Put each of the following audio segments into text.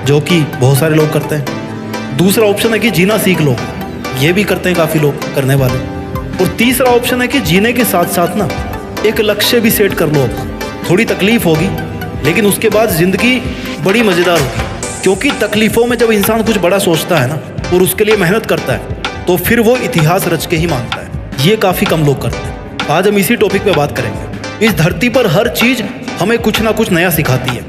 जो कि बहुत सारे लोग करते हैं। दूसरा ऑप्शन है कि जीना सीख लो, ये भी करते हैं काफ़ी लोग करने वाले। और तीसरा ऑप्शन है कि जीने के साथ साथ ना एक लक्ष्य भी सेट कर लो अपना। थोड़ी तकलीफ होगी लेकिन उसके बाद ज़िंदगी बड़ी मज़ेदार होगी, क्योंकि तकलीफ़ों में जब इंसान कुछ बड़ा सोचता है ना और उसके लिए मेहनत करता है तो फिर वो इतिहास रच के ही मानता है। ये काफ़ी कम लोग करते हैं। आज हम इसी टॉपिक पे बात करेंगे। इस धरती पर हर चीज़ हमें कुछ ना कुछ नया सिखाती है।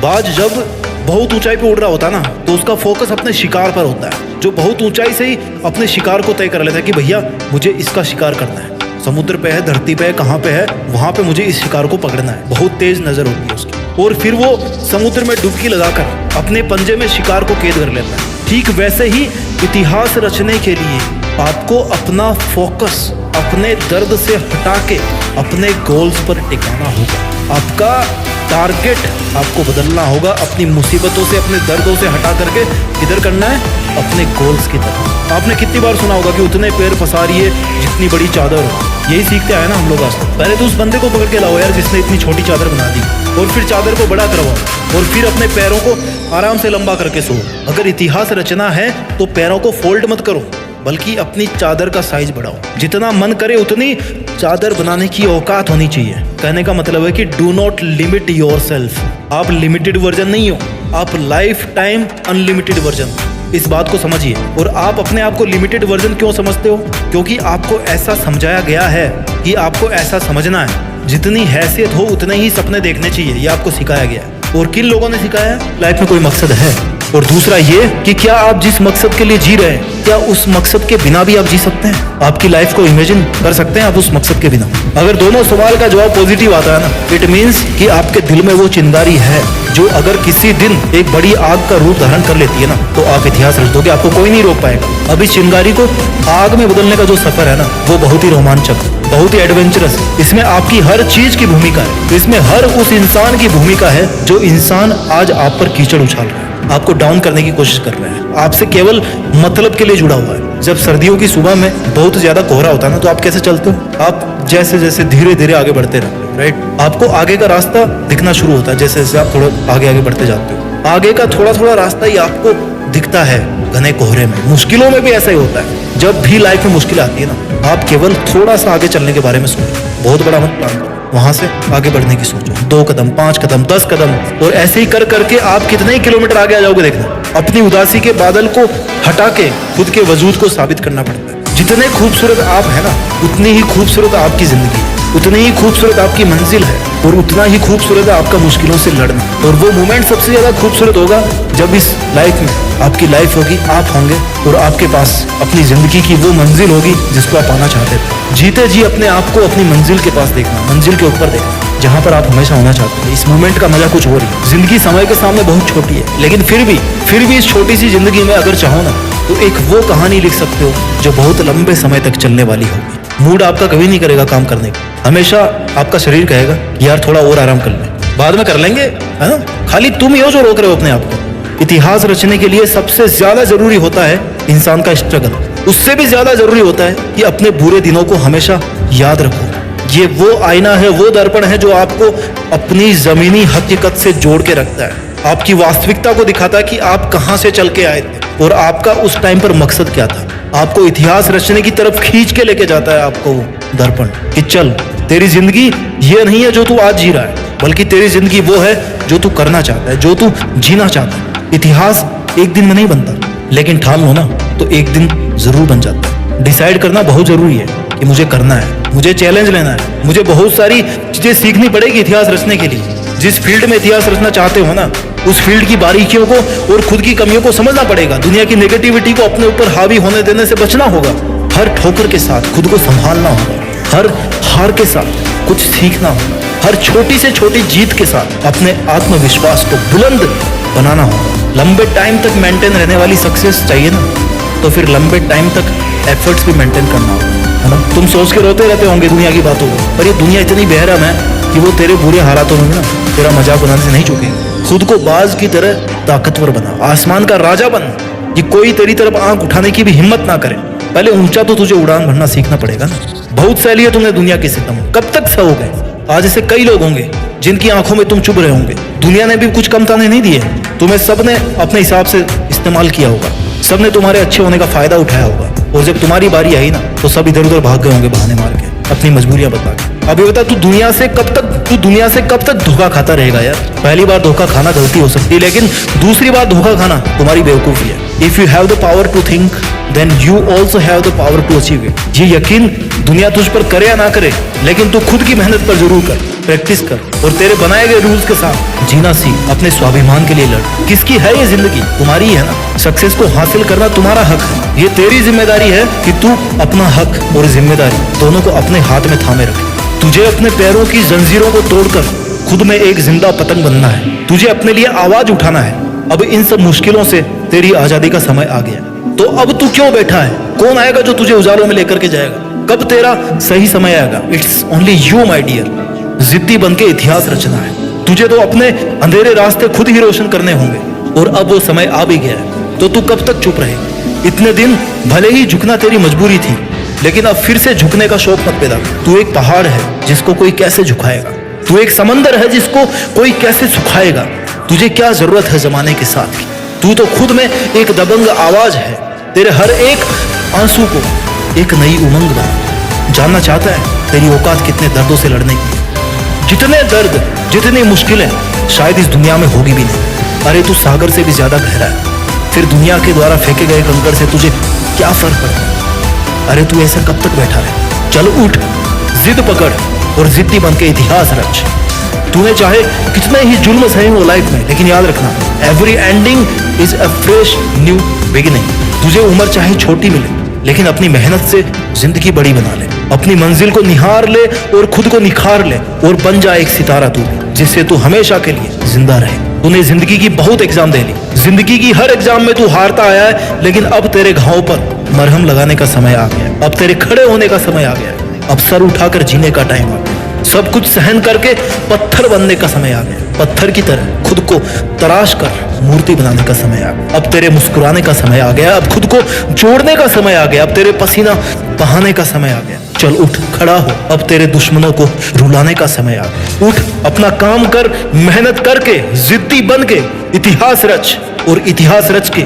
बाज जब बहुत ऊंचाई पे उड़ रहा होता है ना तो उसका फोकस अपने शिकार पर होता है। जो बहुत ऊंचाई से ही अपने शिकार को तय कर लेता है कि भैया मुझे इसका शिकार करना है। समुद्र पे है, धरती पे है, कहाँ पे है, वहाँ पे मुझे इस शिकार को पकड़ना है। बहुत तेज नज़र होती है उसकी, और फिर वो समुद्र में डुबकी लगाकर अपने पंजे में शिकार को कैद कर लेता है। ठीक वैसे ही इतिहास रचने के लिए आपको अपना फोकस अपने दर्द से हटा के अपने गोल्स पर टिकाना होगा। आपका टारगेट आपको बदलना होगा। अपनी मुसीबतों से, अपने दर्दों से हटा करके किधर करना है? अपने गोल्स की तरफ। आपने कितनी बार सुना होगा कि उतने पैर पसारिए जितनी बड़ी चादर हो। यही सीखते आए ना हम लोग आज तक। पहले तो उस बंदे को पकड़ के लाओ यार जिसने इतनी छोटी चादर बना दी, और फिर चादर को बड़ा करवाओ, और फिर अपने पैरों को आराम से लंबा करके सो। अगर इतिहास रचना है तो पैरों को फोल्ड मत करो, बल्कि अपनी चादर का साइज बढ़ाओ। जितना मन करे उतनी चादर बनाने की औकात होनी चाहिए। कहने का मतलब है कि डू नॉट लिमिट योरसेल्फ। आप लिमिटेड वर्जन नहीं हो, आप लाइफ टाइम अनलिमिटेड वर्जन। इस बात को समझिए। और आप अपने आप को लिमिटेड वर्जन क्यों समझते हो? क्योंकि आपको ऐसा समझाया गया है कि आपको ऐसा समझना है। जितनी हैसियत हो उतने ही सपने देखने चाहिए, ये आपको सिखाया गया है। और किन लोगों ने सिखाया है? लाइफ में कोई मकसद है। और दूसरा ये कि क्या आप जिस मकसद के लिए जी रहे हैं, क्या उस मकसद के बिना भी आप जी सकते हैं? आपकी लाइफ को इमेजिन कर सकते हैं आप उस मकसद के बिना? अगर दोनों सवाल का जवाब पॉजिटिव आता है ना, इट मीन्स कि आपके दिल में वो चिंगारी है जो अगर किसी दिन एक बड़ी आग का रूप धारण कर लेती है ना तो आप इतिहास रच दोगे। आपको कोई नहीं रोक पाएगा। अब इस चिंगारी को आग में बदलने का जो सफर है ना, वो बहुत ही रोमांचक, बहुत ही एडवेंचरस। इसमें आपकी हर चीज की भूमिका है। इसमें हर उस इंसान की भूमिका है जो इंसान आज आप पर कीचड़ उछाल रहा है, आपको डाउन करने की कोशिश कर रहे हैं, आपसे केवल मतलब के लिए जुड़ा हुआ है। जब सर्दियों की सुबह में बहुत ज्यादा कोहरा होता है ना तो आप कैसे चलते हो? आप जैसे जैसे धीरे धीरे आगे बढ़ते रहते हो, राइट? आपको आगे का रास्ता दिखना शुरू होता है जैसे जैसे आप थोड़ा आगे आगे बढ़ते जाते हो। आगे का थोड़ा थोड़ा रास्ता ही आपको दिखता है घने कोहरे में। मुश्किलों में भी ऐसा ही होता है। जब भी लाइफ में मुश्किल आती है ना, आप केवल थोड़ा सा आगे चलने के बारे में सोचो। बहुत बड़ा मत प्लान करो, वहां से आगे बढ़ने की सोचो। 2 कदम, 5 कदम, 10 कदम, और ऐसे ही कर करके आप कितने ही किलोमीटर आगे आ जाओगे। देखना, अपनी उदासी के बादल को हटा के खुद के वजूद को साबित करना पड़ता है। जितने खूबसूरत आप है ना, उतनी ही खूबसूरत आपकी जिंदगी, उतनी ही खूबसूरत आपकी मंजिल है, और उतना ही खूबसूरत है आपका मुश्किलों से लड़ना। और वो मोमेंट सबसे ज्यादा खूबसूरत होगा जब इस लाइफ में आपकी लाइफ होगी, आप होंगे, और आपके पास अपनी जिंदगी की वो मंजिल होगी जिसको आप पाना चाहते थे। जीते जी अपने आप को अपनी मंजिल के पास देखना, मंजिल के ऊपर देखना, जहाँ पर आप हमेशा होना चाहते थे। इस मोमेंट का मजा कुछ और ही। जिंदगी समय के सामने बहुत छोटी है, लेकिन फिर भी इस छोटी सी जिंदगी में अगर चाहो ना तो एक वो कहानी लिख सकते हो जो बहुत लंबे समय तक चलने वाली होगी। मूड आपका कभी नहीं करेगा काम करने का। हमेशा आपका शरीर कहेगा यार थोड़ा और आराम कर ले, बाद में कर लेंगे, है ना? खाली तुम ही हो जो रोक रहे हो अपने आप को। इतिहास रचने के लिए सबसे ज्यादा जरूरी होता है इंसान का स्ट्रगल। उससे भी ज्यादा जरूरी होता है कि अपने बुरे दिनों को हमेशा याद रखो। ये वो आईना है, वो दर्पण है जो आपको अपनी जमीनी हकीकत से जोड़ के रखता है। आपकी वास्तविकता को दिखाता है कि आप कहाँ से चल के आए थे और आपका उस टाइम पर मकसद क्या था। आपको इतिहास रचने की तरफ खींच के लेके जाता है आपको वो दर्पण कि चल, तेरी जिंदगी ये नहीं है जो तू आज जी रहा है, बल्कि तेरी जिंदगी वो है जो तू करना चाहता है, जो तू जीना चाहता है। इतिहास एक दिन में नहीं बनता, लेकिन ठान लो ना तो एक दिन जरूर बन जाता है। डिसाइड करना बहुत जरूरी है कि मुझे करना है, मुझे चैलेंज लेना है, मुझे बहुत सारी चीजें सीखनी पड़ेगी इतिहास रचने के लिए। जिस फील्ड में इतिहास रचना चाहते हो ना, उस फील्ड की बारीकियों को और खुद की कमियों को समझना पड़ेगा। दुनिया की नेगेटिविटी को अपने ऊपर हावी होने देने से बचना होगा। हर ठोकर के साथ खुद को संभालना होगा। हर हार के साथ कुछ सीखना होगा। हर छोटी से छोटी जीत के साथ अपने आत्मविश्वास को बुलंद बनाना होगा। लंबे टाइम तक मेंटेन रहने वाली सक्सेस चाहिए ना, तो फिर लंबे टाइम तक एफर्ट्स भी मेंटेन करना होगा, है ना? तुम सोच के रोते रहते होंगे दुनिया की बातों को, पर ये दुनिया इतनी बेरहम है कि वो तेरे बुरे हालातों में ना तेरा मजाक बनाने से नहीं चुकेगा। खुद को बाज की तरह ताकतवर बना, आसमान का राजा बन, कि कोई तेरी तरफ आंख उठाने की भी हिम्मत ना करे। पहले ऊंचा तो तुझे उड़ान भरना सीखना पड़ेगा ना। बहुत सहली है तुमने दुनिया की सितम, कब तक सहोगे? आज ऐसे कई लोग होंगे जिनकी आंखों में तुम चुभ रहे होंगे, दुनिया ने भी कुछ कम ताने नहीं दिए, तुम्हें सबने अपने हिसाब से इस्तेमाल किया होगा, सबने तुम्हारे अच्छे होने का फायदा उठाया होगा, और जब तुम्हारी बारी आई ना तो सब इधर उधर भाग गए होंगे बहाने मार के, अपनी मजबूरियां बता के। अभी बता, तू दुनिया से कब तक धोखा खाता रहेगा यार? पहली बार धोखा खाना गलती हो सकती है, लेकिन दूसरी बार धोखा खाना तुम्हारी बेवकूफी है। If you have the power to think then you also have the power to achieve it. ये यकीन दुनिया तुझ पर करे या ना करे, लेकिन तू खुद की मेहनत पर जरूर कर, प्रैक्टिस कर, और तेरे बनाए गए रूल्स के साथ जीना सीख, अपने स्वाभिमान के लिए लड़। किसकी है ये जिंदगी? तुम्हारी है ना। सक्सेस को हासिल करना तुम्हारा हक है, ये तेरी जिम्मेदारी है कि तू अपना हक और जिम्मेदारी दोनों को अपने हाथ में थामे रखे। तुझे अपने पैरों की जंजीरों को तोड़कर खुद में एक जिंदा पतंग बनना है, तुझे अपने लिए आवाज उठाना है। अब इन सब मुश्किलों से तेरी आजादी का समय आ गया, तो अब तू क्यों बैठा है? कौन आएगा जो तुझे उजालों में लेकर के जाएगा? कब तेरा सही समय आएगा? It's only you my dear. जिद्दी बन के इतिहास रचना है, तुझे तो अपने अंधेरे रास्ते खुद ही रोशन करने होंगे, और अब वो समय आ भी गया है, तो तू कब तक चुप रहेगा? इतने दिन भले ही झुकना तेरी मजबूरी थी, लेकिन अब फिर से झुकने का शौक मत पैदा कर। तू एक पहाड़ है जिसको कोई कैसे झुकाएगा, तू एक समंदर है जिसको कोई कैसे सुखाएगा। तुझे क्या जरूरत है जमाने के साथ की? तू तो खुद में एक दबंग आवाज है, तेरे हर एक आंसू को एक नई उमंग बना। जानना चाहता है तेरी औकात कितने दर्दों से लड़ने की? जितने दर्द, जितनी मुश्किलें शायद इस दुनिया में होगी भी नहीं। अरे तू सागर से भी ज्यादा गहरा है, फिर दुनिया के द्वारा फेंके गए कंकड़ से तुझे क्या फर्क पड़ता है? अरे तू ऐसा कब तक बैठा रहे? चल उठ, जिद पकड़ और जिद्दी बन के इतिहास रच। तूने चाहे कितने ही जुल्म सहे हो लाइफ में, लेकिन याद रखना, every ending is a fresh new beginning. तुझे उम्र चाहे छोटी मिले, लेकिन अपनी मेहनत से जिंदगी बड़ी बना ले। अपनी मंजिल को निहार ले और खुद को निखार ले, और बन जा एक सितारा तू, जिससे तू हमेशा के लिए जिंदा रहे। तूने जिंदगी की बहुत एग्जाम दे ली, जिंदगी की हर एग्जाम में तू हारता आया है, लेकिन अब तेरे घाव पर मरहम लगाने का समय आ गया, अब तेरे खड़े होने का समय आ गया, अब सर उठाकर जीने का टाइम आ गया। सब कुछ सहन करके पत्थर बनने का समय आ गया, पत्थर की तरह खुद को तराश कर मूर्ति बनाने का समय आ गया। अब तेरे मुस्कुराने का समय आ गया, अब खुद को जोड़ने का समय आ गया, अब तेरे पसीना बहाने का समय आ गया। चल उठ, खड़ा हो, अब तेरे दुश्मनों को रुलाने का समय आ गया। उठ, अपना काम कर, मेहनत करके जिद्दी बन के इतिहास रच, और इतिहास रच के